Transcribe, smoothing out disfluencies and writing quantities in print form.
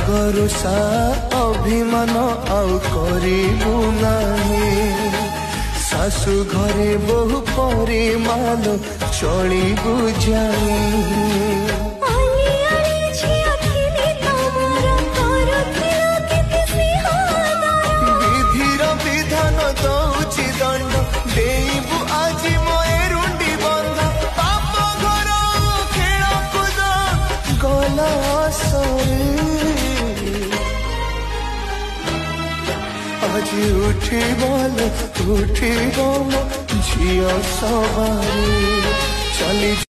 रागरुषा अभिमान आउ करिबु नाही सासु घरे बहु परिमाण चलिबु जानी विधिर विधान दौची दंड देबु आज मयरुंडी बंध पाप घर खेल कूद गला आज उठी बोल झियो सवारी चली।